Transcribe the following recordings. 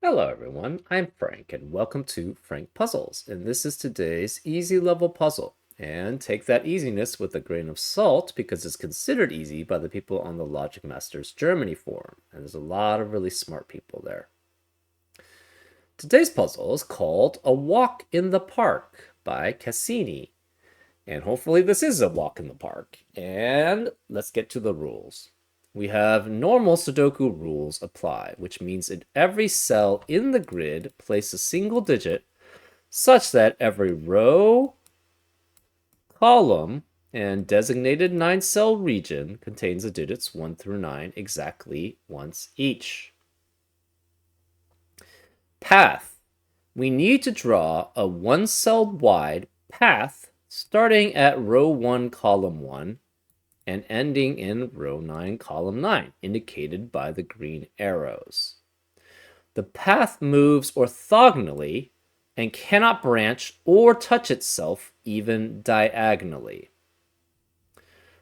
Hello everyone, I'm Frank and welcome to Frank Puzzles, and this is today's easy level puzzle. And take that easiness with a grain of salt because it's considered easy by the people on the Logic Masters Germany forum, and there's a lot of really smart people there. Today's puzzle is called A Walk in the Park by Cassini, and hopefully this is a walk in the park. And let's get to the rules. We have normal Sudoku rules apply, which means in every cell in the grid, place a single digit such that every row, column, and designated 9-cell region contains the digits 1 through 9 exactly once each. Path. We need to draw a 1-cell wide path starting at row 1, column 1, and ending in row 9, column 9, indicated by the green arrows. The path moves orthogonally and cannot branch or touch itself even diagonally.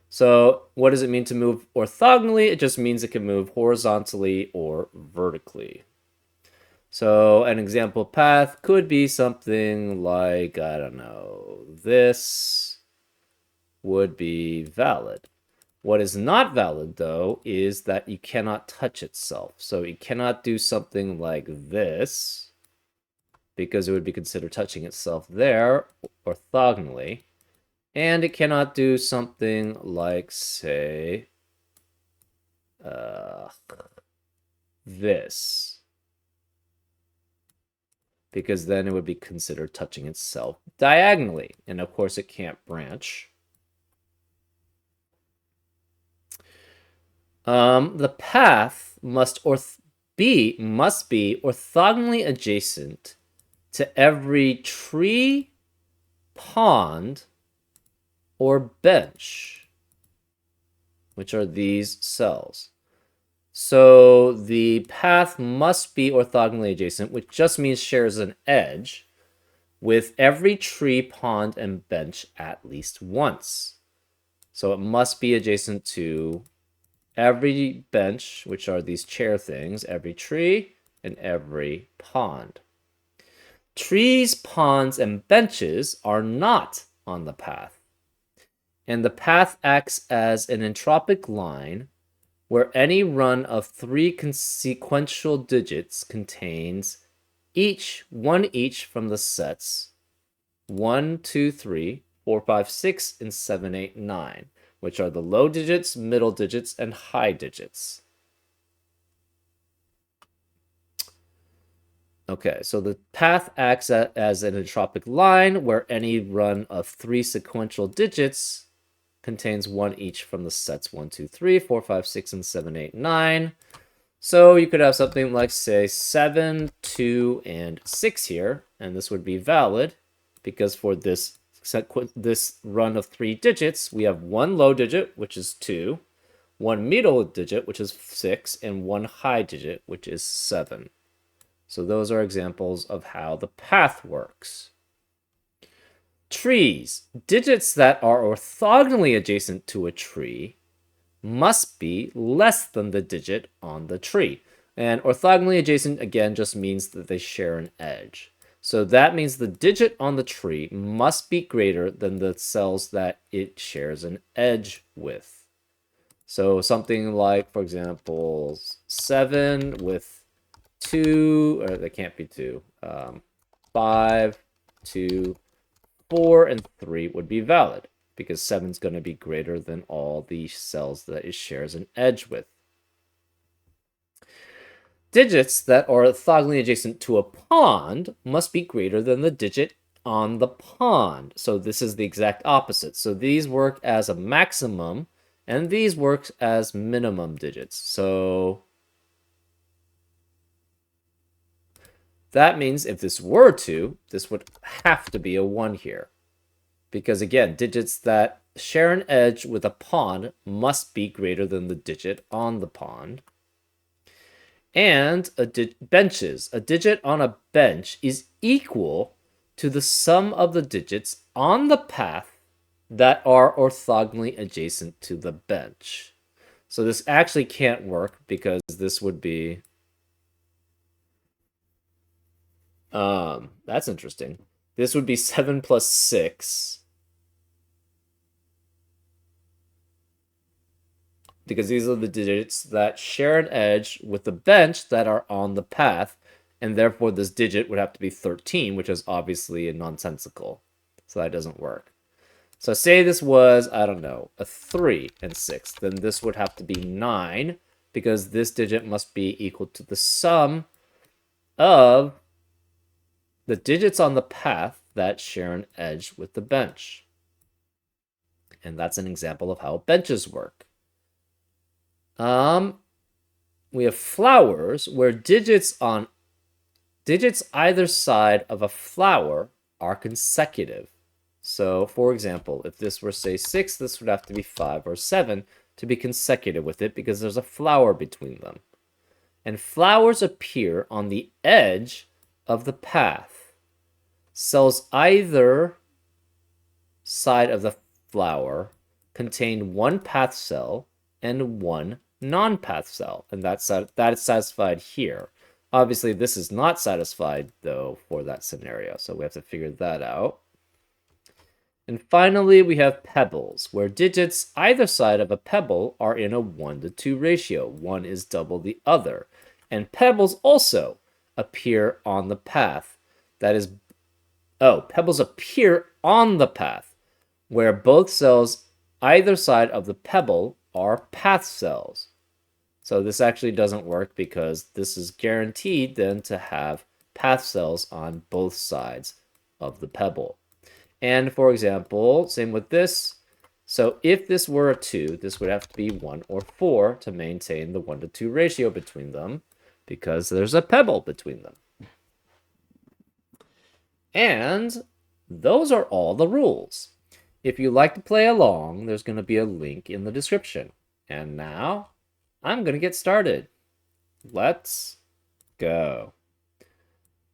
So what does it mean to move orthogonally? It just means it can move horizontally or vertically. So an example path could be something like, I don't know, this would be valid. What is not valid, though, is that you cannot touch itself. So you cannot do something like this, because it would be considered touching itself there orthogonally. And it cannot do something like, say, this, because then it would be considered touching itself diagonally. And of course, it can't branch. The path must be orthogonally adjacent to every tree, pond, or bench, which are these cells. So the path must be orthogonally adjacent, which just means shares an edge with every tree, pond, and bench at least once. So it must be adjacent to every bench, which are these chair things, every tree, and every pond. Trees, ponds, and benches are not on the path. And the path acts as an entropic line where any run of 3 consequential digits contains one each from the sets 1, 2, 3, 4, 5, 6, and 7, 8, 9. Which are the low digits, middle digits, and high digits. Okay, so the path acts as an entropic line where any run of 3 sequential digits contains one each from the sets 1, 2, 3, 4, 5, 6, and 7, 8, 9. So you could have something like, say, 7, 2, and 6 here, and this would be valid because for this run of 3 digits, we have one low digit, which is 2, one middle digit, which is 6, and one high digit, which is 7. So those are examples of how the path works. Trees. Digits that are orthogonally adjacent to a tree must be less than the digit on the tree. And orthogonally adjacent, again, just means that they share an edge. So that means the digit on the tree must be greater than the cells that it shares an edge with. So something like, for example, 7 with 2, or they can't be 2, 5, 2, 4, and 3 would be valid because 7 is going to be greater than all the cells that it shares an edge with. Digits that are orthogonally adjacent to a pond must be greater than the digit on the pond. So this is the exact opposite. So these work as a maximum, and these work as minimum digits. So that means if this were 2, this would have to be a 1 here. Because again, digits that share an edge with a pond must be greater than the digit on the pond. And benches. A digit on a bench is equal to the sum of the digits on the path that are orthogonally adjacent to the bench. So this actually can't work because this would be That's interesting. This would be 7 plus 6. Because these are the digits that share an edge with the bench that are on the path, and therefore this digit would have to be 13, which is obviously nonsensical. So that doesn't work. So say this was, I don't know, a 3 and 6, then this would have to be 9, because this digit must be equal to the sum of the digits on the path that share an edge with the bench. And that's an example of how benches work. We have flowers where digits either side of a flower are consecutive. So, for example, if this were, say, 6, this would have to be 5 or 7 to be consecutive with it because there's a flower between them. And flowers appear on the edge of the path. Cells either side of the flower contain one path cell and one non-path cell, and that is satisfied here. Obviously, this is not satisfied, though, for that scenario, so we have to figure that out. And finally, we have pebbles, where digits either side of a pebble are in a 1-to-2 ratio. One is double the other. And pebbles also appear on the path. Pebbles appear on the path, where both cells either side of the pebble are path cells. So this actually doesn't work because this is guaranteed then to have path cells on both sides of the pebble. And for example, same with this. So if this were a 2, this would have to be 1 or 4 to maintain the 1-to-2 ratio between them because there's a pebble between them. And those are all the rules. If you'd like to play along, there's going to be a link in the description. And now, I'm going to get started. Let's go.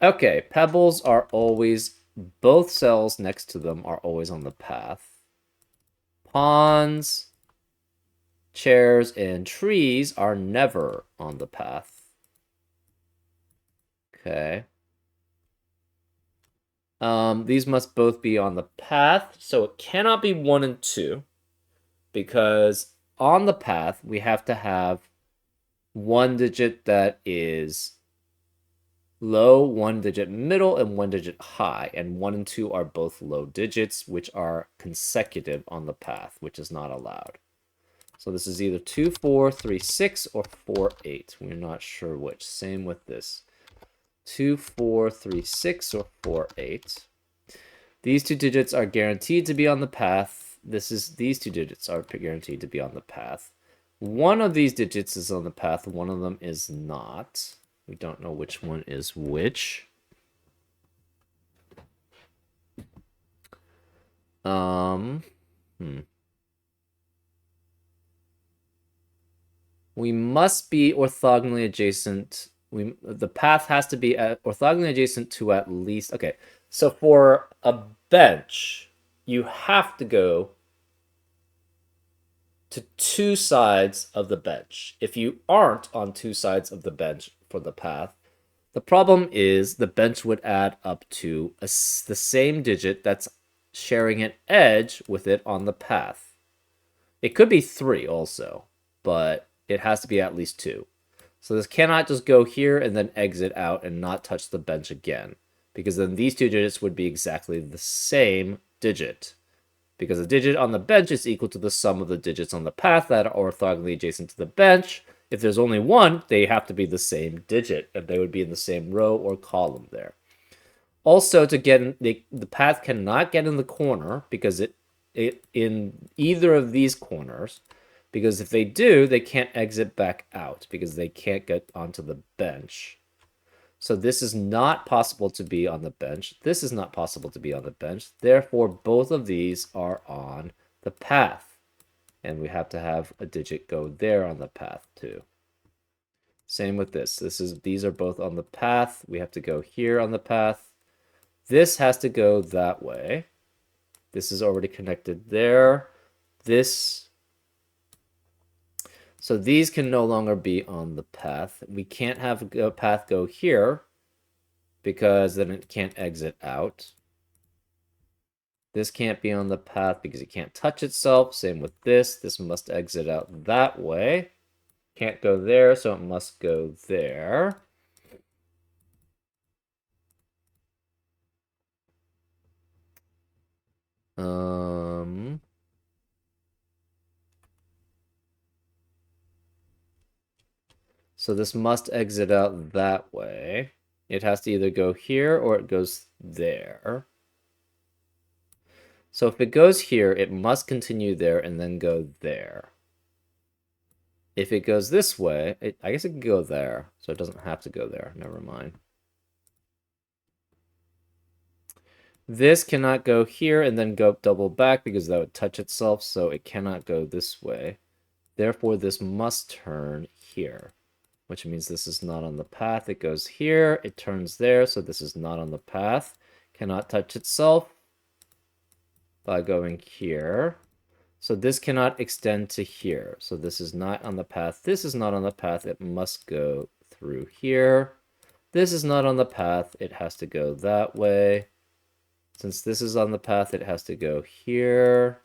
Okay, pebbles are always, both cells next to them are always on the path. Ponds, chairs, and trees are never on the path. Okay. These must both be on the path, so it cannot be 1 and 2, because on the path, we have to have one digit that is low, one digit middle, and one digit high, and 1 and 2 are both low digits, which are consecutive on the path, which is not allowed. So this is either 2, 4, 3, 6, or 4, 8. We're not sure which. Same with this. 2, 4, 3, 6, or 4, 8. These two digits are guaranteed to be on the path. These two digits are guaranteed to be on the path. One of these digits is on the path. One of them is not. We don't know which one is which. We must be orthogonally adjacent. The path has to be orthogonally adjacent to at least... Okay, so for a bench, you have to go to two sides of the bench. If you aren't on two sides of the bench for the path, the problem is the bench would add up to the same digit that's sharing an edge with it on the path. It could be 3 also, but it has to be at least 2. So this cannot just go here and then exit out and not touch the bench again, because then these two digits would be exactly the same digit. Because the digit on the bench is equal to the sum of the digits on the path that are orthogonally adjacent to the bench. If there's only one, they have to be the same digit, and they would be in the same row or column there. Also, to get in, the path cannot get in the corner because it in either of these corners, because if they do, they can't exit back out because they can't get onto the bench. So this is not possible to be on the bench. This is not possible to be on the bench. Therefore, both of these are on the path. And we have to have a digit go there on the path too. Same with this. These are both on the path. We have to go here on the path. This has to go that way. This is already connected there. So these can no longer be on the path. We can't have a path go here because then it can't exit out. This can't be on the path because it can't touch itself. Same with this. This must exit out that way. Can't go there, so it must go there. So this must exit out that way. It has to either go here or it goes there. So if it goes here, it must continue there and then go there. If it goes this way, I guess it could go there, so it doesn't have to go there. Never mind. This cannot go here and then go double back because that would touch itself, so it cannot go this way. Therefore, this must turn here, which means this is not on the path. It goes here, it turns there, so this is not on the path. Cannot touch itself by going here. So this cannot extend to here. So this is not on the path. This is not on the path. It must go through here. This is not on the path. It has to go that way. Since this is on the path, it has to go here.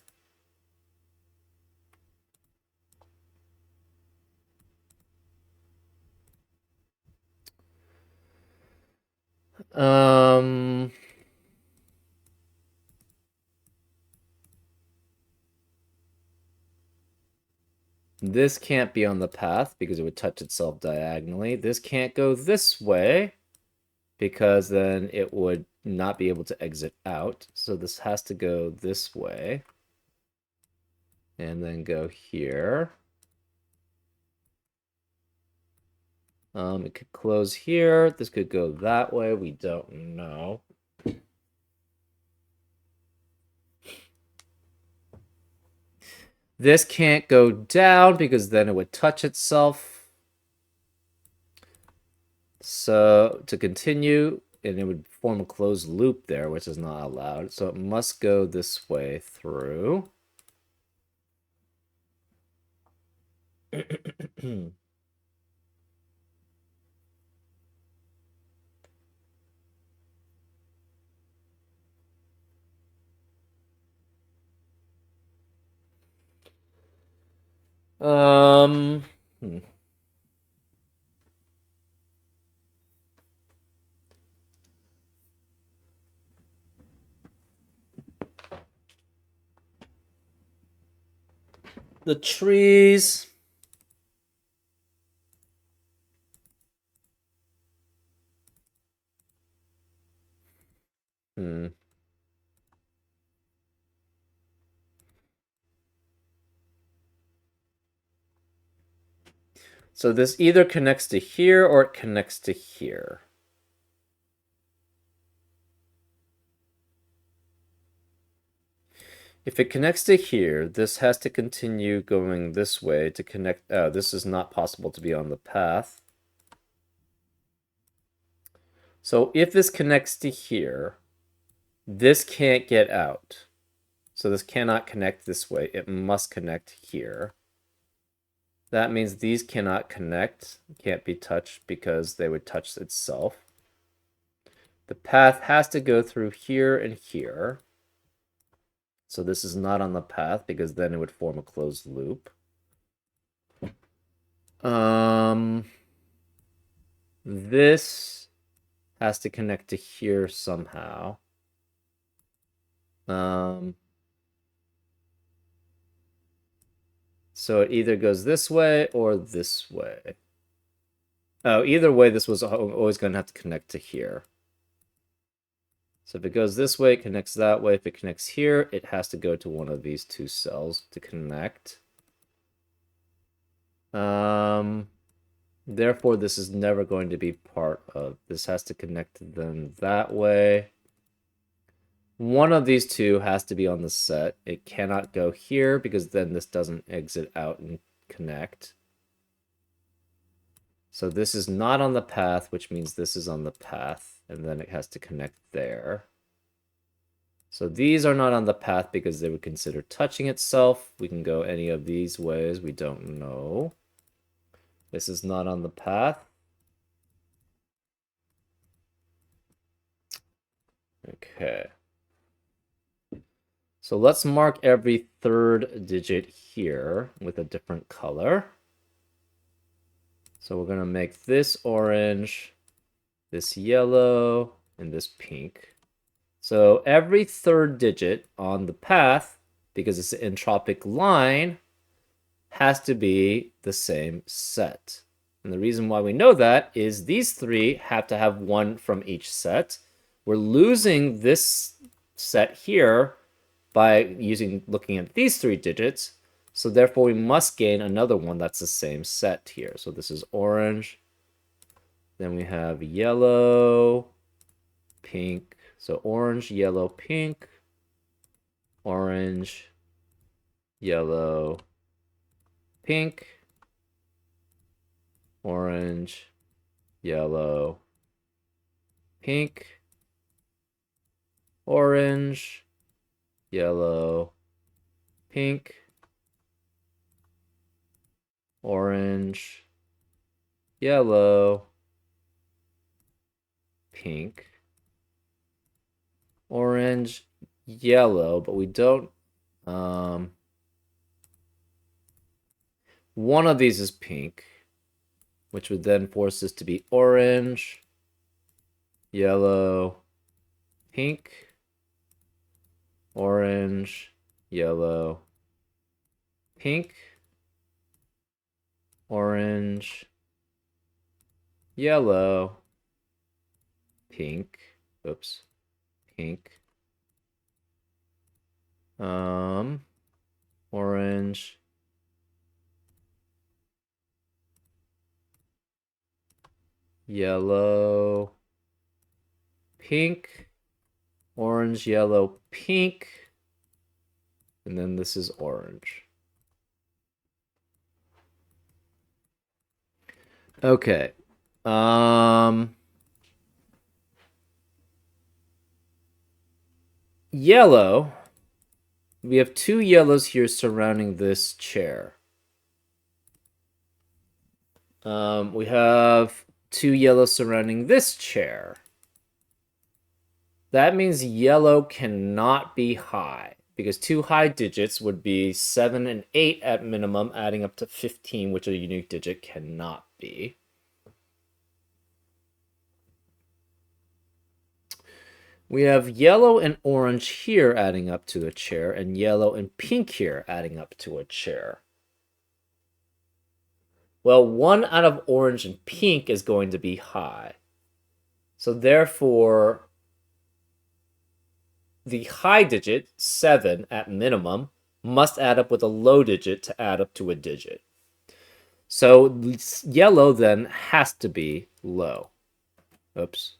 This can't be on the path because it would touch itself diagonally. This can't go this way because then it would not be able to exit out. So this has to go this way and then go here. It could close here. This could go that way. We don't know. This can't go down because then it would touch itself. So to continue, and it would form a closed loop there, which is not allowed. So it must go this way through. Hmm. The trees. So this either connects to here or it connects to here. If it connects to here, this has to continue going this way to connect. This is not possible to be on the path. So if this connects to here, this can't get out. So this cannot connect this way. It must connect here. That means these cannot connect, can't be touched because they would touch itself. The path has to go through here and here. So this is not on the path because then it would form a closed loop. This has to connect to here somehow. So it either goes this way or this way. Oh, either way, this was always going to have to connect to here. So if it goes this way, it connects that way. If it connects here, it has to go to one of these two cells to connect. Therefore, this is never going to be part of. This has to connect to them that way. One of these two has to be on the set. It cannot go here because then this doesn't exit out and connect. So this is not on the path, which means this is on the path, and then it has to connect there. So these are not on the path because they would consider touching itself. We can go any of these ways. We don't know. This is not on the path. Okay. So let's mark every third digit here with a different color. So we're going to make this orange, this yellow, and this pink. So every third digit on the path, because it's an entropic line, has to be the same set. And the reason why we know that is these three have to have one from each set. We're losing this set here by looking at these three digits. So therefore we must gain another one that's the same set here. So this is orange. Then we have yellow, pink. So orange, yellow, pink, orange, yellow, pink, orange, yellow, pink, orange, yellow, pink, orange, yellow, pink, orange, yellow, but we don't, one of these is pink, which would then force this to be orange, yellow, pink, orange, yellow, pink, orange, yellow, pink, oops, pink, orange, yellow, pink, orange, yellow, pink, and then this is orange. Okay. Yellow. We have two yellows here surrounding this chair. We have two yellows surrounding this chair. That means yellow cannot be high, because two high digits would be 7 and 8 at minimum, adding up to 15, which a unique digit cannot be. We have yellow and orange here adding up to a chair, and yellow and pink here adding up to a chair. Well, one out of orange and pink is going to be high. So therefore, the high digit, 7 at minimum, must add up with a low digit to add up to a digit. So yellow then has to be low. Oops.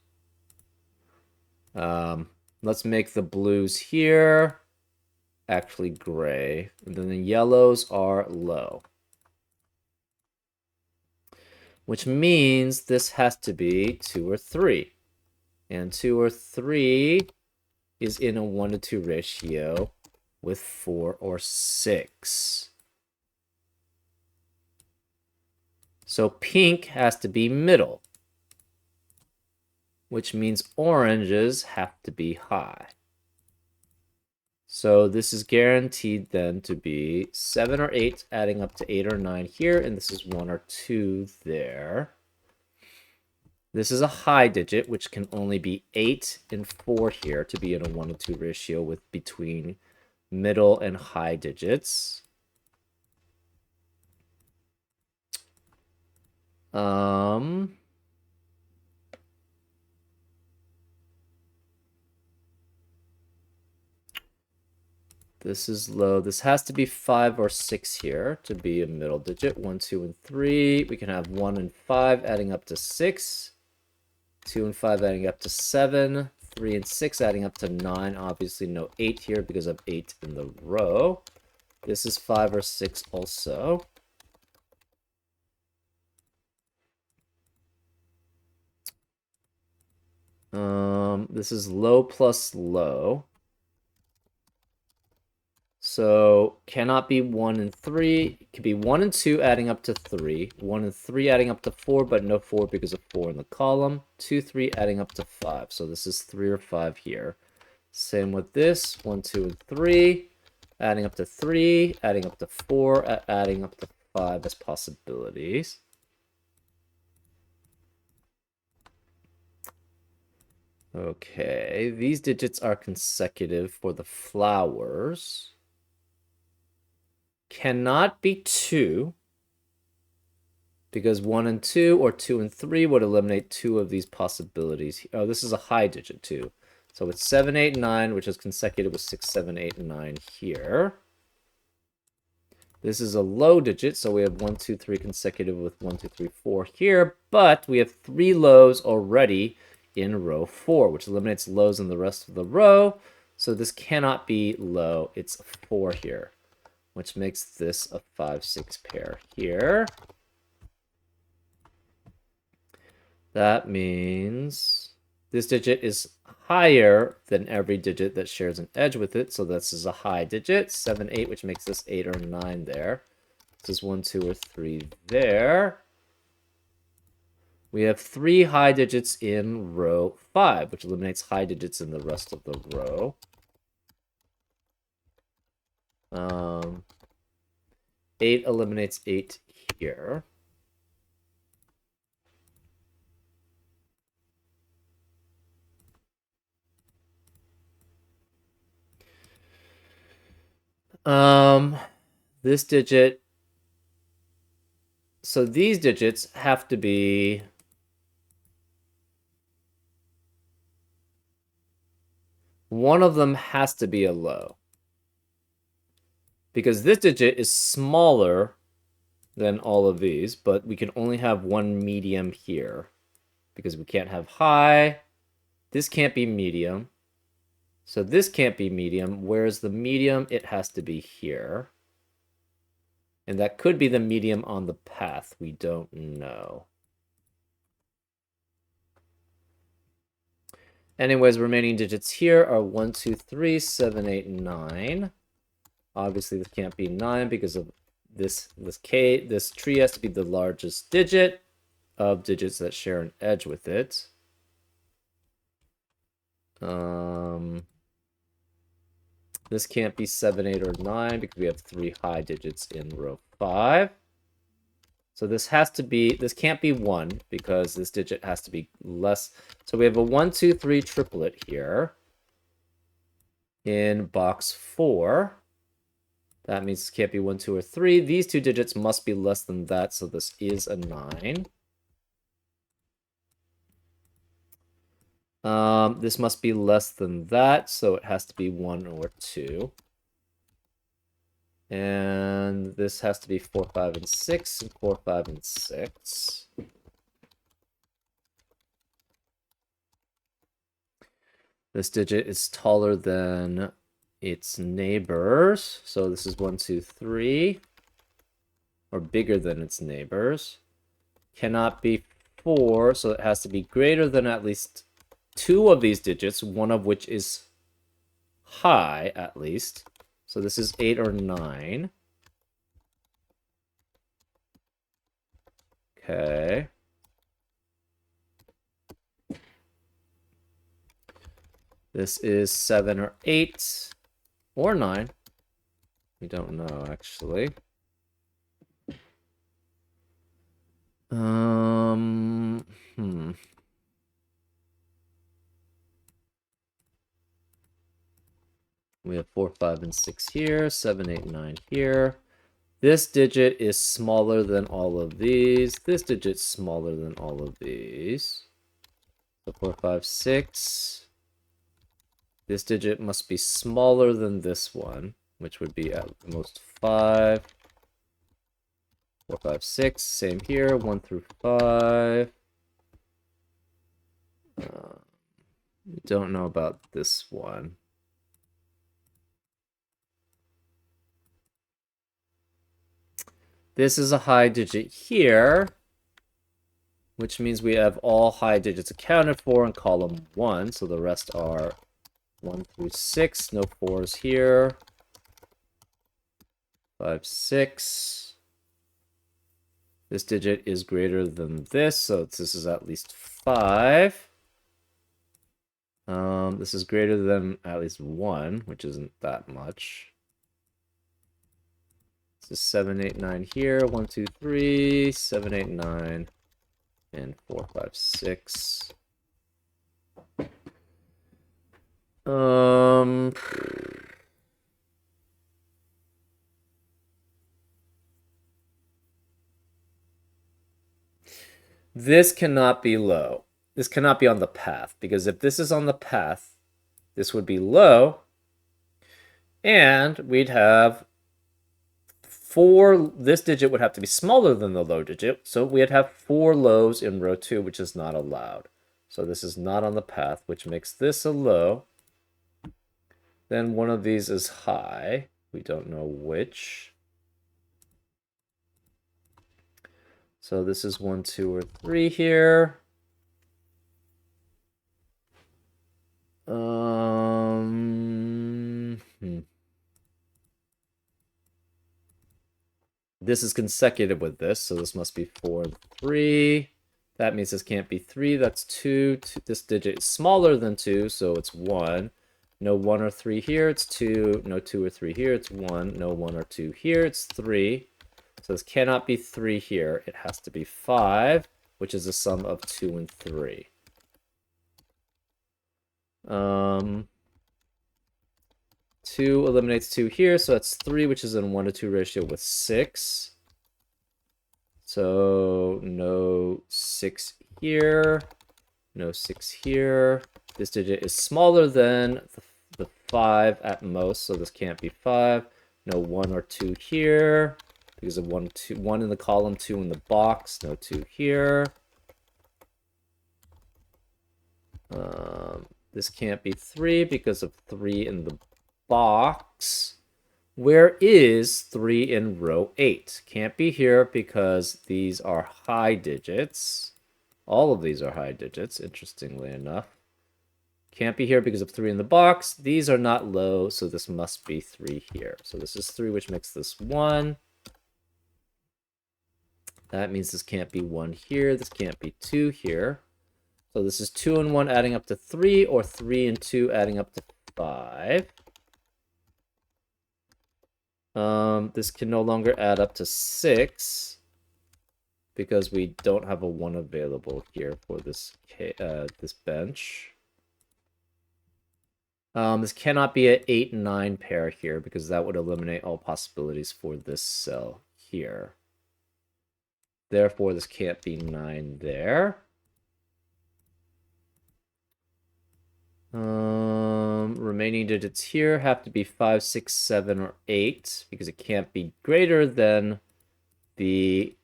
Let's make the blues here actually gray. And then the yellows are low. Which means this has to be 2 or 3. And 2 or 3 is in a 1-to-2 ratio with 4 or 6. So pink has to be middle, which means oranges have to be high. So this is guaranteed then to be 7 or 8, adding up to 8 or 9 here, and this is 1 or 2 there. This is a high digit, which can only be 8 and 4 here to be in a 1-to-2 ratio with between middle and high digits. This is low. This has to be 5 or 6 here to be a middle digit. 1, 2, and 3. We can have 1 and 5 adding up to 6. 2 and 5 adding up to 7. 3 and 6 adding up to 9. Obviously no 8 here because of 8 in the row. This is 5 or 6 also. This is low plus low. So cannot be 1 and 3. It could be 1 and 2 adding up to 3. 1 and 3 adding up to 4, but no 4 because of 4 in the column. 2, 3 adding up to 5. So this is 3 or 5 here. Same with this, 1, 2, and 3. Adding up to 3, adding up to 4, adding up to 5 as possibilities. Okay, these digits are consecutive for the flowers. Cannot be 2, because 1 and 2 or 2 and 3 would eliminate 2 of these possibilities. Oh, this is a high digit too. So it's 7, 8, 9, which is consecutive with 6, 7, 8, and 9 here. This is a low digit, so we have 1, 2, 3 consecutive with 1, 2, 3, 4 here, but we have 3 lows already in row 4, which eliminates lows in the rest of the row. So this cannot be low. It's a 4 here, which makes this a 5, 6 pair here. That means this digit is higher than every digit that shares an edge with it. So this is a high digit, 7, 8, which makes this 8 or 9 there. This is 1, 2, or 3 there. We have 3 high digits in row 5, which eliminates high digits in the rest of the row. 8 eliminates 8 here. This digit, so these digits have to be one of them has to be a low, because this digit is smaller than all of these, but we can only have one medium here because we can't have high. This can't be medium. So this can't be medium. Where's the medium? It has to be here. And that could be the medium on the path. We don't know. Anyways, remaining digits here are 1, 2, 3, 7, 8, 9. Obviously, this can't be 9 because of this tree has to be the largest digit of digits that share an edge with it. This can't be 7, 8, or 9 because we have 3 high digits in row 5. So this can't be 1 because this digit has to be less. So we have a 1, 2, 3 triplet here in box 4. That means this can't be 1, 2, or 3. These two digits must be less than that, so this is a 9. This must be less than that, so it has to be 1 or 2. And this has to be 4, 5, and 6, and 4, 5, and 6. This digit is taller than its neighbors, so this is 1, 2, 3, or bigger than its neighbors. Cannot be 4, so it has to be greater than at least 2 of these digits, one of which is high, at least. So this is 8 or 9. Okay. This is 7 or 8 or 9. We don't know, actually. We have 4, 5, and 6 here, 7, 8, 9 here. This digit is smaller than all of these. This digit's smaller than all of these. So 4, 5, 6. This digit must be smaller than this one, which would be at most 5. 4, 5, 6. Same here, 1 through 5. We don't know about this one. This is a high digit here, which means we have all high digits accounted for in column 1, so the rest are 1 through 6, no 4s here. 5, 6. This digit is greater than this, so this is at least 5. This is greater than at least 1, which isn't that much. This is 7, 8, 9 here. 1, 2, 3, 7, 8, 9, and 4, 5, 6. This cannot be low. This cannot be on the path, because if this is on the path, this would be low, and we'd have 4, this digit would have to be smaller than the low digit, so we'd have 4 lows in row 2, which is not allowed. So this is not on the path, which makes this a low. Then one of these is high. We don't know which. So this is 1, 2, or 3 here. This is consecutive with this, so this must be 4 and 3. That means this can't be 3, that's 2. This digit is smaller than 2, so it's 1. No 1 or 3 here, it's 2. No 2 or 3 here, it's 1. No 1 or 2 here, it's 3. So this cannot be 3 here. It has to be 5, which is the sum of 2 and 3. 2 eliminates 2 here, so that's 3, which is in 1 to 2 ratio with 6. So no 6 here, no 6 here. This digit is smaller than the 5 at most, so this can't be 5. No 1 or 2 here, because of 1 in the column, 2 in the box. No 2 here. This can't be 3 because of 3 in the box. Where is 3 in row 8? Can't be here because these are high digits. All of these are high digits, interestingly enough. Can't be here because of 3 in the box. These are not low, so this must be 3 here. So this is 3, which makes this 1. That means this can't be 1 here. This can't be 2 here. So this is 2 and 1 adding up to 3, or 3 and 2 adding up to 5. This can no longer add up to 6 because we don't have a 1 available here for this bench. This cannot be an 8 and 9 pair here because that would eliminate all possibilities for this cell here. Therefore, this can't be 9 there. Remaining digits here have to be 5, 6, 7, or 8 because it can't be greater than the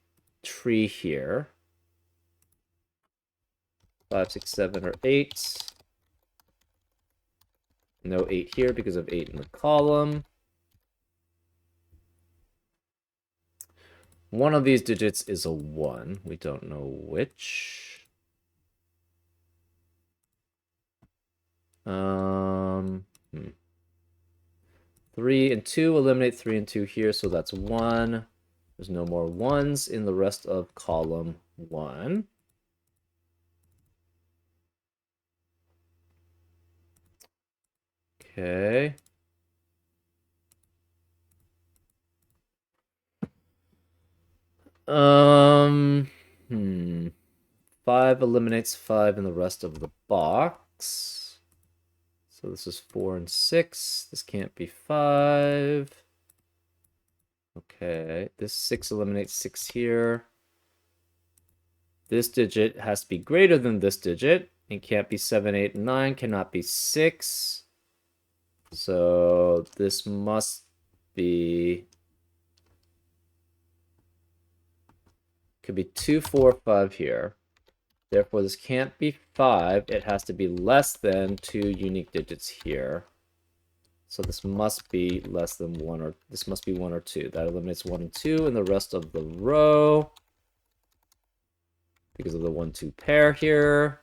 tree here. 5, 6, 7, or 8. No 8 here because of 8 in the column. One of these digits is a 1. We don't know which. 3 and 2 eliminate 3 and 2 here, so that's 1. There's no more 1s in the rest of column 1. Okay. 5 eliminates 5 in the rest of the box. So this is 4 and 6. This can't be 5. Okay, this 6 eliminates 6 here. This digit has to be greater than this digit. It can't be 7, 8, 9. Cannot be 6. So this must be... Could be 2, 4, 5 here. Therefore, this can't be 5. It has to be less than 2 unique digits here. So this must be less than 1, or this must be 1 or 2. That eliminates 1 and 2 in the rest of the row because of the 1, 2 pair here.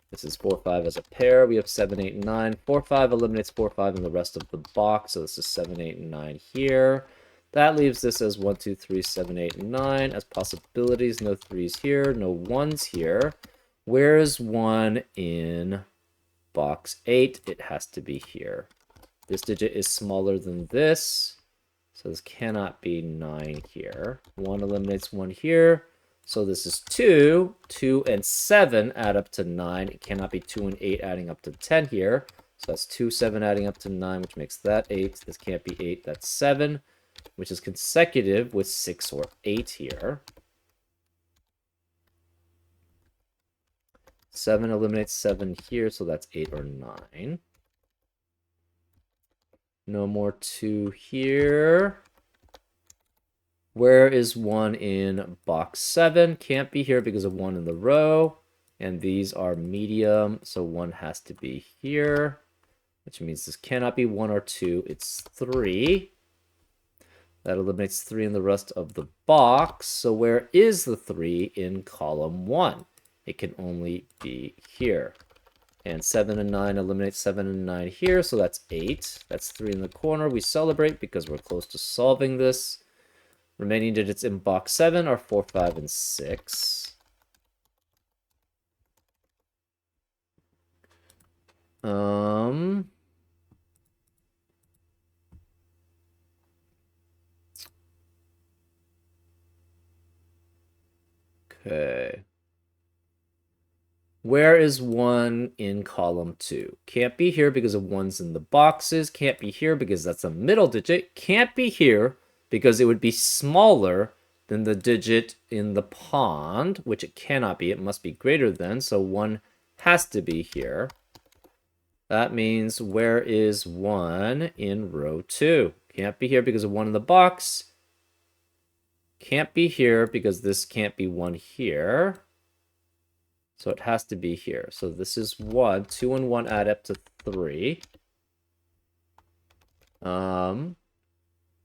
This is 4, 5 as a pair. We have 7, 8, and 9. 4, 5 eliminates 4, 5 in the rest of the box. So this is 7, 8, and 9 here. That leaves this as 1, 2, 3, 7, 8, and 9 as possibilities. No 3s here, no 1s here. Where's 1 in box 8? It has to be here. This digit is smaller than this, so this cannot be 9 here. 1 eliminates 1 here, so this is 2. 2 and 7 add up to 9. It cannot be 2 and 8 adding up to 10 here. So that's 2, 7 adding up to 9, which makes that 8. This can't be 8, that's 7, which is consecutive with 6 or 8 here. 7 eliminates 7 here, so that's 8 or 9. No more 2 here. Where is 1 in box 7? Can't be here because of 1 in the row. And these are medium, so 1 has to be here. Which means this cannot be 1 or 2, it's 3. That eliminates 3 in the rest of the box. So where is the 3 in column 1? It can only be here. And 7 and 9 eliminate 7 and 9 here, so that's 8. That's 3 in the corner. We celebrate because we're close to solving this. Remaining digits in box 7 are 4, 5, and 6. Okay. Where is 1 in column 2? Can't be here because of 1's in the boxes. Can't be here because that's a middle digit. Can't be here because it would be smaller than the digit in the pond, which it cannot be. It must be greater than, so 1 has to be here. That means where is 1 in row 2? Can't be here because of 1 in the box. Can't be here because this can't be 1 here. So it has to be here. So this is 1. 2 and 1 add up to 3.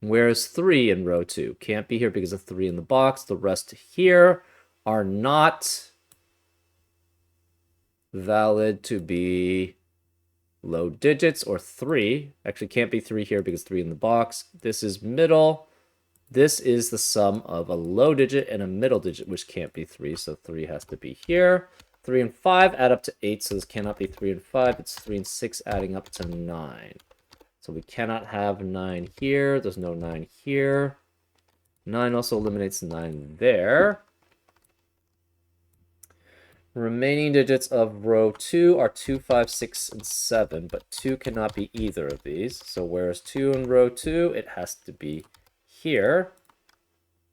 Where's 3 in row 2? Can't be here because of 3 in the box. The rest here are not valid to be low digits, or 3. Actually, can't be 3 here because 3 in the box. This is middle. This is the sum of a low digit and a middle digit, which can't be 3, so 3 has to be here. 3 and 5 add up to 8, so this cannot be 3 and 5. It's 3 and 6 adding up to 9. So we cannot have 9 here. There's no 9 here. 9 also eliminates 9 there. Remaining digits of row 2 are 2, 5, 6, and 7, but 2 cannot be either of these. So where's 2 in row 2? It has to be here.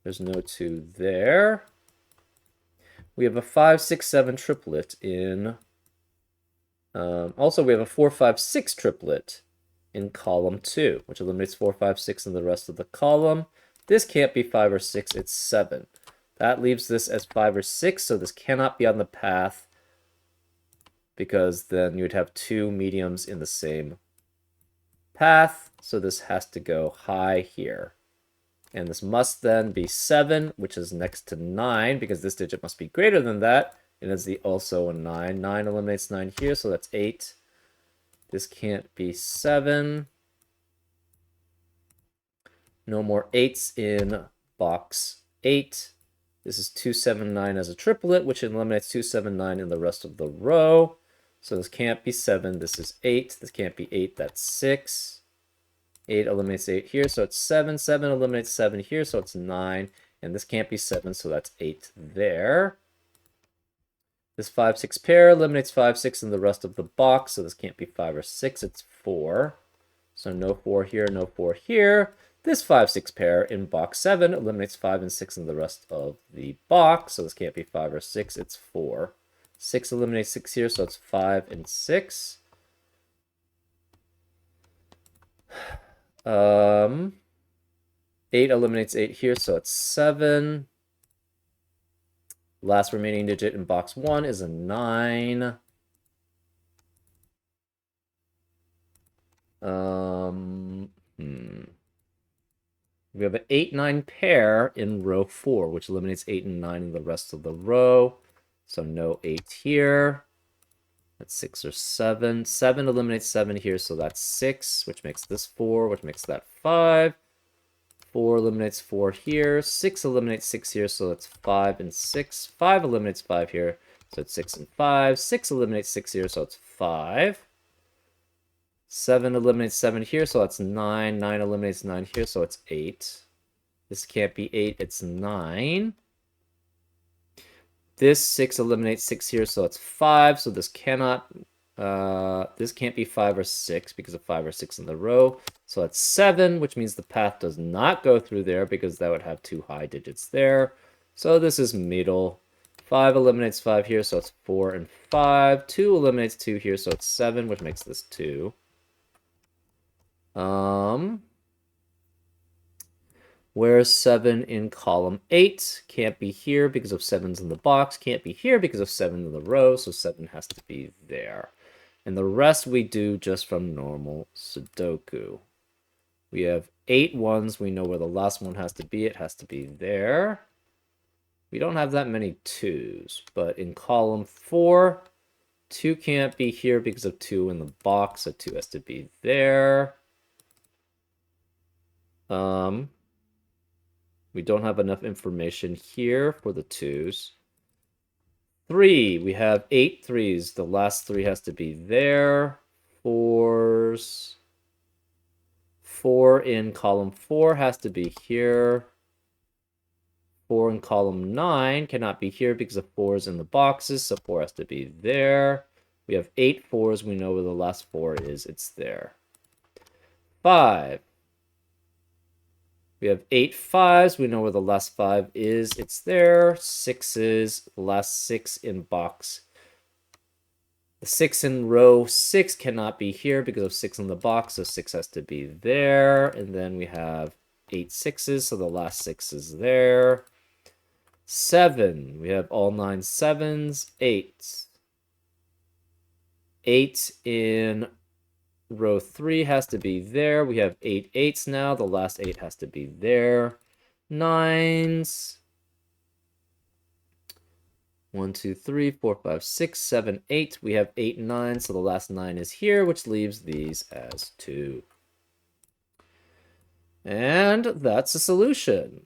There's no 2 there. We have a 5, 6, 7 triplet in... also, we have a 4, 5, 6 triplet in column 2, which eliminates 4, 5, 6 in the rest of the column. This can't be 5 or 6, it's 7. That leaves this as 5 or 6, so this cannot be on the path because then you would have 2 mediums in the same path, so this has to go high here. And this must then be 7, which is next to 9, because this digit must be greater than that, and it's also a 9. 9 eliminates 9 here, so that's 8. This can't be 7. No more 8s in box 8. This is 2, 7, 9 as a triplet, which eliminates 2, 7, 9 in the rest of the row. So this can't be 7. This is 8. This can't be 8. That's 6. 8 eliminates 8 here, so it's 7. 7 eliminates 7 here, so it's 9. And this can't be 7, so that's 8 there. This 5, 6 pair eliminates 5, 6 in the rest of the box, so this can't be 5 or 6. It's 4. So no 4 here, no 4 here. This 5, 6 pair in box 7 eliminates 5 and 6 in the rest of the box, so this can't be 5 or 6, it's 4. 6 eliminates 6 here, so it's 5 and 6. 8 eliminates 8 here, so it's 7. Last remaining digit in box 1 is a 9. We have an 8, 9 pair in row 4, which eliminates 8 and 9 in the rest of the row. So no 8 here. That's 6 or 7. 7 eliminates 7 here, so that's 6, which makes this 4, which makes that 5. 4 eliminates 4 here. 6 eliminates 6 here, so that's 5 and 6. 5 eliminates 5 here, So it's 6 and 5. 6 eliminates 6 here, so it's 5. 7 eliminates 7 here, so that's 9. 9 eliminates 9 here, so it's 8. This can't be 8, it's 9. This 6 eliminates 6 here, so it's 5. So this cannot, this can't be 5 or 6 because of 5 or 6 in the row. So that's 7, which means the path does not go through there because that would have 2 high digits there. So this is middle. 5 eliminates 5 here, so it's 4 and 5. 2 eliminates 2 here, so it's 7, which makes this 2. Where's 7 in column 8? Can't be here because of 7's in the box. Can't be here because of 7 in the row, so 7 has to be there. And the rest we do just from normal Sudoku. We have 8 ones. We know where the last one has to be. It has to be there. We don't have that many 2's, but in column 4, 2 can't be here because of 2 in the box, so 2 has to be there. We don't have enough information here for the 2's. 3, we have 8 3's. The last 3 has to be there. 4's. 4 in column 4 has to be here. 4 in column 9 cannot be here because of 4's in the boxes, so 4 has to be there. We have 8 4's. We know where the last 4 is. It's there. 5. We have 8 5's. We know where the last 5 is. It's there. 6's. The last 6 in box. The 6 in row 6 cannot be here because of 6 in the box, so 6 has to be there. And then we have 8 6's, so the last 6 is there. 7. We have all 9 7's. 8. 8 in row 3 has to be there. We have 8 8's now. The last 8 has to be there. 9's. 1 2 3 4 5 6 7 8. We have 8 9, so the last 9 is here, which leaves these as 2. And that's a solution.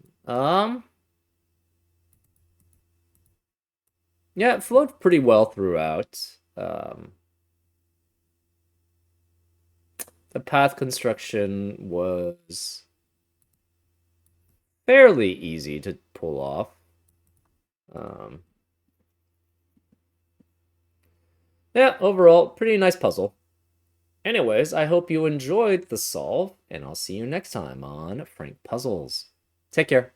Yeah, it flowed pretty well throughout. The path construction was fairly easy to pull off. Yeah, overall, pretty nice puzzle. Anyways, I hope you enjoyed the solve, and I'll see you next time on Frank Puzzles. Take care.